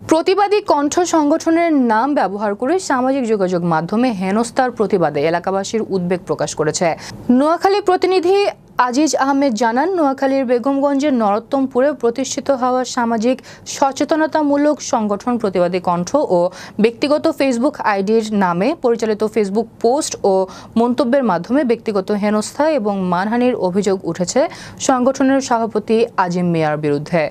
প্রতিবাদী কণ্ঠ সংগঠনের নাম ব্যবহার করে সামাজিক যোগাযোগ মাধ্যমে হেনস্থার প্রতিবাদে এলাকাবাসীর উদ্বেগ প্রকাশ করেছে। নোয়াখালী প্রতিনিধি আজিজ আহমেদ জানান, নোয়াখালীর বেগমগঞ্জের নরোত্তমপুরে প্রতিষ্ঠিত হওয়া সামাজিক সচেতনতামূলক সংগঠন প্রতিবাদী কণ্ঠ ও ব্যক্তিগত ফেসবুক আইডির নামে পরিচালিত ফেসবুক পোস্ট ও মন্তব্যের মাধ্যমে ব্যক্তিগত হেনস্থা এবং মানহানির অভিযোগ উঠেছে সংগঠনের সভাপতি আজিম মিয়ার বিরুদ্ধে।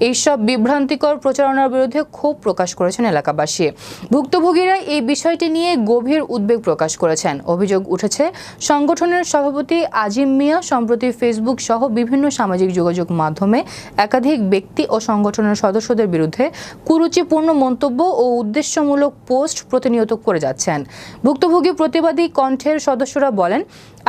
এইসব বিভ্রান্তিকর প্রচারণার বিরুদ্ধে ক্ষোভ প্রকাশ করেছেন এলাকাবাসী। ভুক্তভোগীরা এই বিষয়টি নিয়ে গভীর উদ্বেগ প্রকাশ করেছেন। অভিযোগ উঠেছে, সংগঠনের সভাপতি আজিম মিয়া সম্প্রতি ফেসবুক সহ বিভিন্ন সামাজিক যোগাযোগ মাধ্যমে একাধিক ব্যক্তি ও সংগঠনের সদস্যদের বিরুদ্ধে কুরুচিপূর্ণ মন্তব্য ও উদ্দেশ্যমূলক পোস্ট প্রতিনিয়ত করে যাচ্ছেন। ভুক্তভোগী প্রতিবাদী কণ্ঠের সদস্যরা বলেন,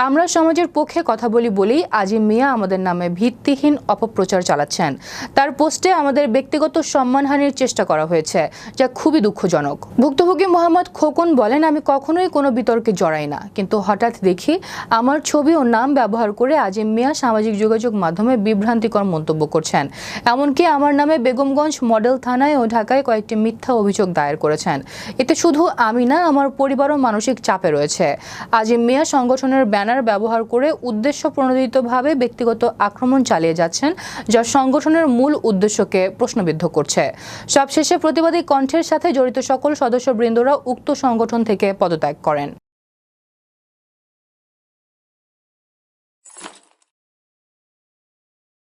আমরা সমাজের পক্ষে কথা বলি বলেই আজিম মিয়া আমাদের নামে ভিত্তিহীন অপপ্রচার চালাচ্ছেন। তার পোস্টে আমাদের ব্যক্তিগত সম্মানহানির চেষ্টা করা হয়েছে, যা খুবই দুঃখজনক। ভুক্তভোগী মোহাম্মদ খোকন বলেন, আমি কখনোই কোনো বিতর্কে জড়াই না, কিন্তু হঠাৎ দেখি আমার ছবি ও নাম ব্যবহার করে আজিম মিয়া সামাজিক যোগাযোগ মাধ্যমে বিভ্রান্তিকর মন্তব্য করছেন। এমনকি আমার নামে বেগমগঞ্জ মডেল থানায় ও ঢাকায় কয়েকটি মিথ্যা অভিযোগ দায়ের করেছেন। এতে শুধু আমি না, আমার পরিবারও মানসিক চাপে রয়েছে। আজিম মিয়া সংগঠনের ব্যানার ব্যবহার করে উদ্দেশ্যপ্রণোদিতভাবে ব্যক্তিগত আক্রমণ চালিয়ে যাচ্ছেন, যা সংগঠনের মূল উদ্দেশ্যকে প্রশ্নবিদ্ধ করছে। সবশেষে প্রতিবাদী কণ্ঠের সাথে জড়িত সকল সদস্যবৃন্দরা উক্ত সংগঠন থেকে পদত্যাগ করেন।